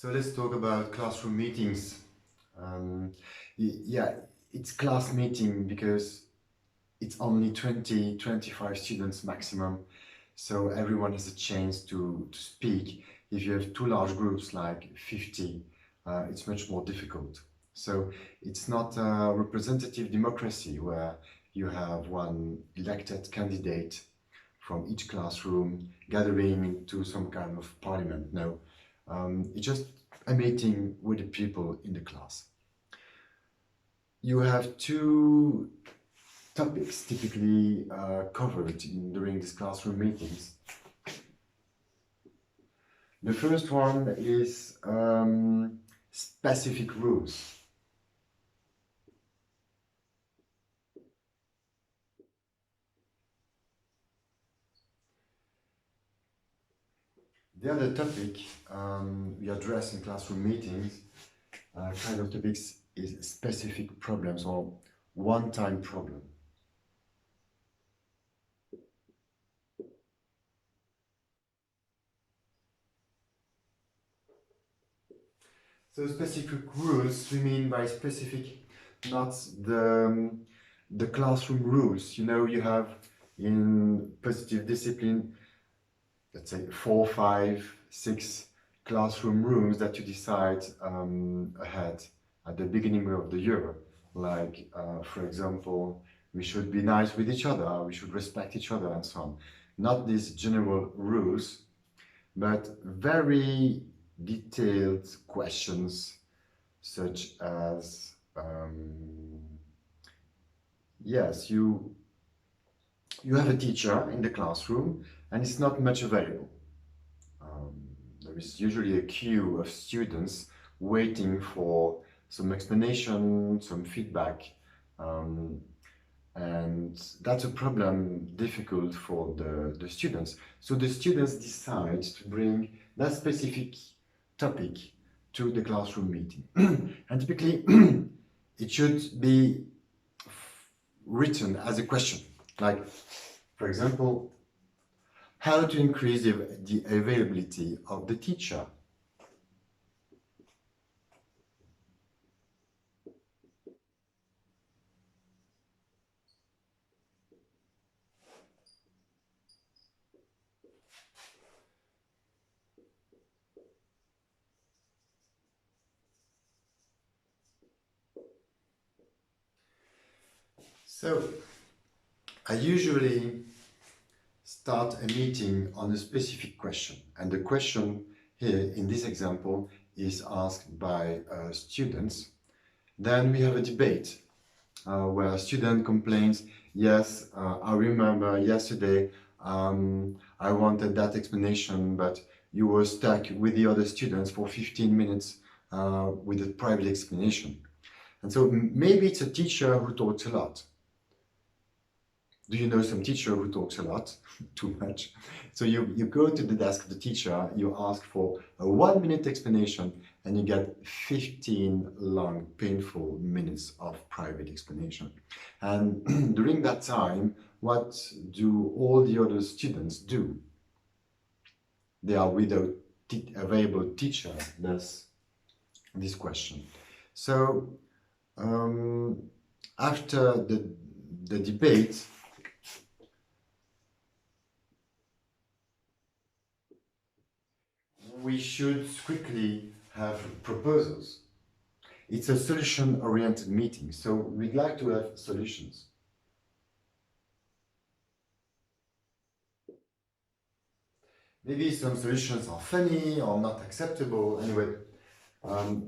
So let's talk about classroom meetings. Yeah, it's class meeting because it's only 20-25 students maximum. So everyone has a chance to speak. If you have two large groups like 50, it's much more difficult. So it's not a representative democracy where you have one elected candidate from each classroom gathering into some kind of parliament. No, it's just a meeting with the people in the class. You have two topics typically covered during these classroom meetings. The first one is specific rules. The other topic we address in classroom meetings, kind of topics, is specific problems or one-time problem. So specific rules, we mean by specific, not the classroom rules. You know, you have in positive discipline, let's say 4, 5, 6 classroom rooms that you decide ahead at the beginning of the year. Like, for example, we should be nice with each other, we should respect each other, and so on. Not these general rules, but very detailed questions such as yes, you have a teacher in the classroom and it's not much available. There is usually a queue of students waiting for some explanation, some feedback, and that's a problem difficult for the students. So the students decide to bring that specific topic to the classroom meeting. And typically, it should be written as a question. Like, for example, how to increase the availability of the teacher. So I usually start a meeting on a specific question, and the question here in this example is asked by students. Then we have a debate where a student complains, yes, I remember yesterday I wanted that explanation, but you were stuck with the other students for 15 minutes with a private explanation. And so maybe it's a teacher who talks a lot. Do you know some teacher who talks a lot? Too much. So you go to the desk of the teacher, you ask for a 1-minute explanation, and you get 15 long, painful minutes of private explanation. And during that time, what do all the other students do? They are without available teacher. That's this question. So after the debate, we should quickly have proposals. It's a solution-oriented meeting, so we'd like to have solutions. Maybe some solutions are funny or not acceptable. Anyway,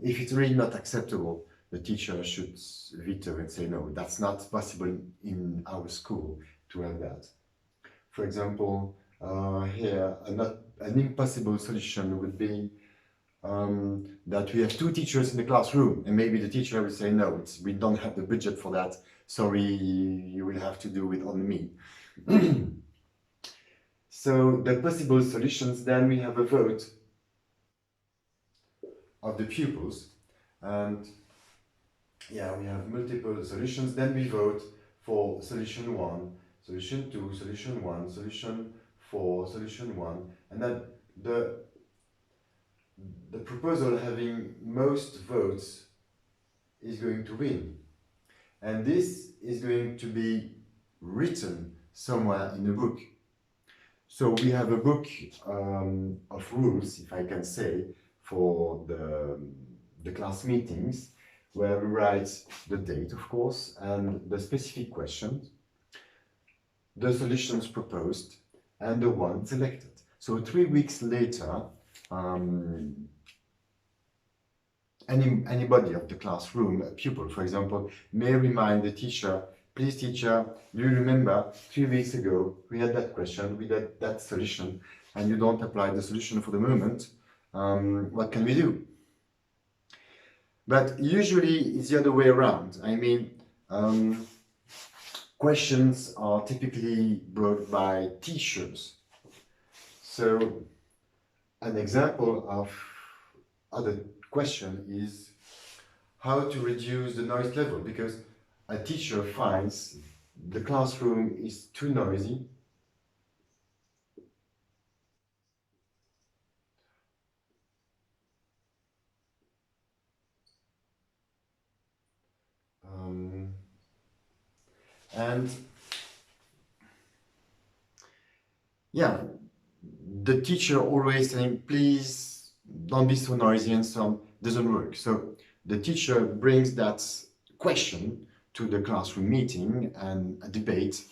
if it's really not acceptable, the teacher should veto and say, no, that's not possible in our school to have that. For example, here, an impossible solution would be that we have 2 teachers in the classroom, and maybe the teacher will say, no, we don't have the budget for that. Sorry, you will have to do it on me. So the possible solutions, then we have a vote of the pupils, and yeah, we have multiple solutions. Then we vote for solution 1, solution 2, solution 1, solution 4, solution 1, and then the proposal having most votes is going to win. And this is going to be written somewhere in a book. So we have a book of rules, if I can say, for the class meetings, where we write the date, of course, and the specific questions, the solutions proposed, and the one selected. So 3 weeks later, anybody of the classroom, a pupil, for example, may remind the teacher, please teacher, do you remember 3 weeks ago we had that question, we had that solution, and you don't apply the solution for the moment, what can we do? But usually it's the other way around. I mean, questions are typically brought by teachers. So an example of other question is how to reduce the noise level, because a teacher finds the classroom is too noisy. And yeah, the teacher always saying, please don't be so noisy and so on, doesn't work. So the teacher brings that question to the classroom meeting, and a debate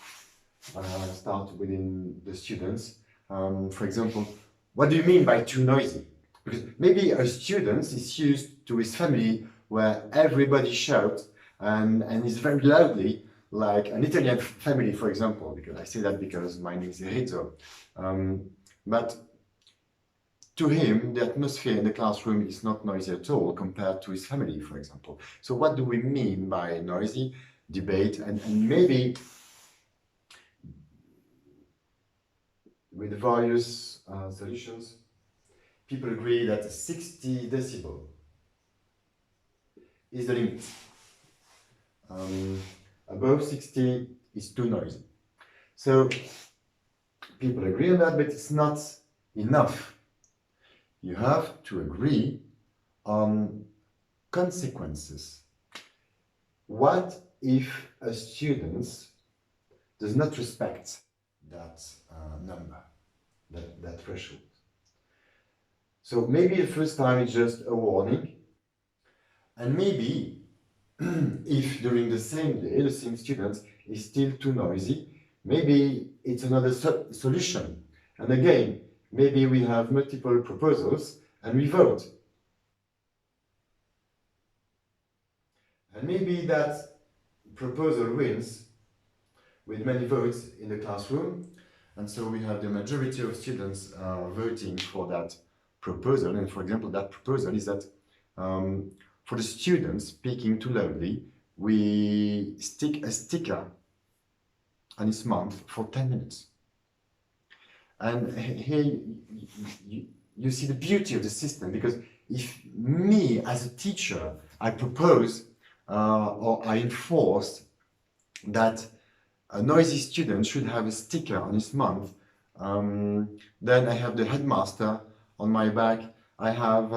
starts within the students. For example, what do you mean by too noisy? Because maybe a student is used to his family where everybody shouts and is very loudly, like an Italian family, for example, because I say that because my name is Enrico. But to him, the atmosphere in the classroom is not noisy at all compared to his family, for example. So what do we mean by noisy? Debate, and maybe with various solutions, people agree that 60 decibel is the limit. Above 60 is too noisy. So people agree on that, but it's not enough. You have to agree on consequences. What if a student does not respect that number, that threshold? So maybe the first time it's just a warning, and maybe if during the same day the same student is still too noisy, maybe it's another solution. And again, maybe we have multiple proposals and we vote. And maybe that proposal wins with many votes in the classroom. And so we have the majority of students voting for that proposal. And for example, that proposal is that for the students speaking too loudly, we stick a sticker on his mouth for 10 minutes. And here you see the beauty of the system, because if me as a teacher, I propose or I enforce that a noisy student should have a sticker on his mouth, then I have the headmaster on my back, I have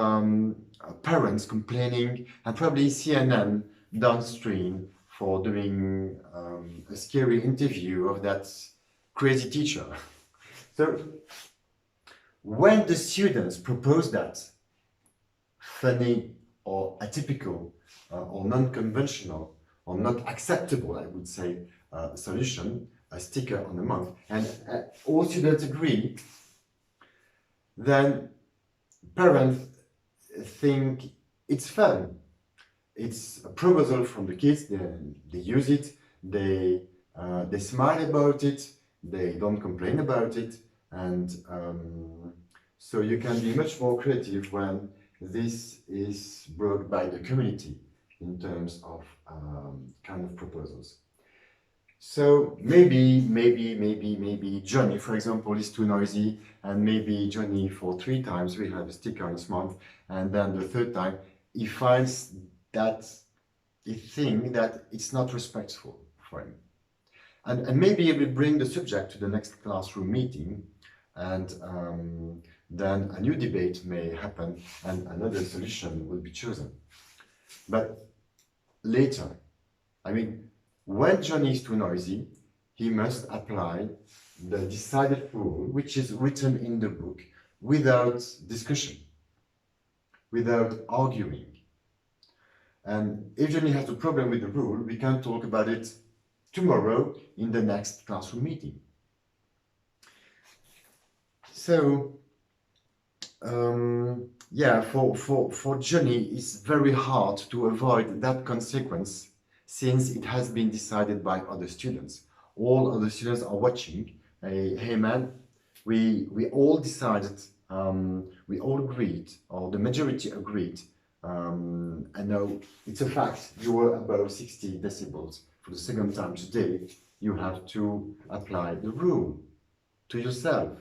parents complaining, and probably CNN downstream for doing a scary interview of that crazy teacher. So when the students propose that funny or atypical or non-conventional or not acceptable, I would say, solution, a sticker on the mouth, and all students agree, then parents think it's fun. It's a proposal from the kids, they use it, they smile about it, they don't complain about it, and so you can be much more creative when this is brought by the community in terms of kind of proposals. So maybe Johnny, for example, is too noisy, and maybe Johnny for 3 times will have a sticker on his mouth, and then the 3rd time he finds that he thinks that it's not respectful for him. And maybe he will bring the subject to the next classroom meeting, and then a new debate may happen and another solution will be chosen. But later, I mean, when Johnny is too noisy, he must apply the decided rule, which is written in the book, without discussion, without arguing. And if Johnny has a problem with the rule, we can talk about it tomorrow in the next classroom meeting. So, yeah, for Johnny, it's very hard to avoid that consequence since it has been decided by other students. All other students are watching. Hey man, we all decided, we all agreed, or the majority agreed, and now it's a fact, you were above 60 decibels for the second time today. You have to apply the rule to yourself.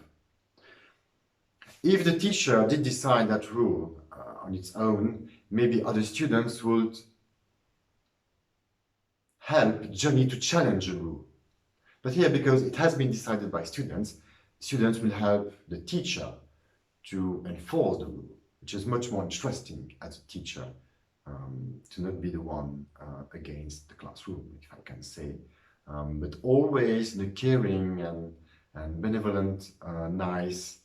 If the teacher did decide that rule on its own, maybe other students would help Johnny to challenge the rule. But here, because it has been decided by students, students will help the teacher to enforce the rule, which is much more interesting as a teacher, to not be the one against the classroom, if I can say, but always in a caring and benevolent, nice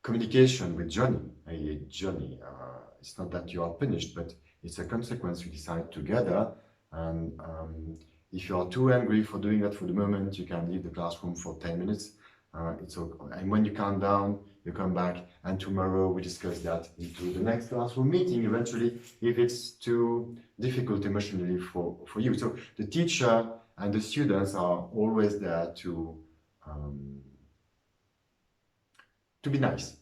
communication with Johnny. Johnny, it's not that you are punished, but it's a consequence we decide together. And if you are too angry for doing that for the moment, you can leave the classroom for 10 minutes. It's okay. And when you calm down, you come back, and tomorrow we discuss that into the next classroom meeting eventually, if it's too difficult emotionally for you. So the teacher and the students are always there to be nice,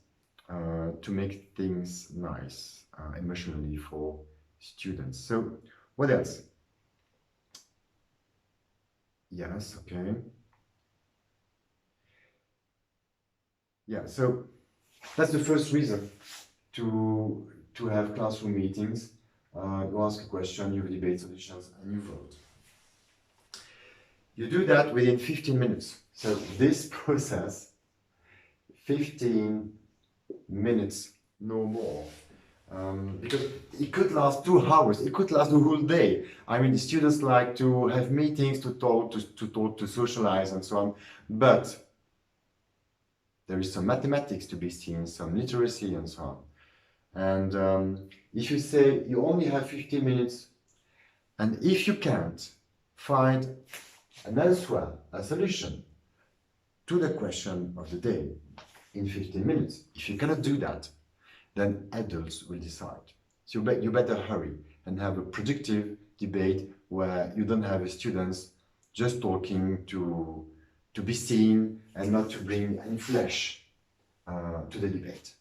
to make things nice emotionally for students. So what else? Yes, okay. Yeah, so that's the first reason to have classroom meetings. You ask a question, you debate solutions, and you vote. You do that within 15 minutes. So this process, 15 minutes, no more. Because it could last 2 hours, it could last the whole day. I mean, the students like to have meetings, to talk, to socialize, and so on. But there is some mathematics to be seen, some literacy, and so on. And if you say you only have 15 minutes, and if you can't find an answer, a solution to the question of the day in 15 minutes, if you cannot do that, then adults will decide. So you better hurry and have a productive debate where you don't have students just talking to be seen and not to bring any flesh to the debate.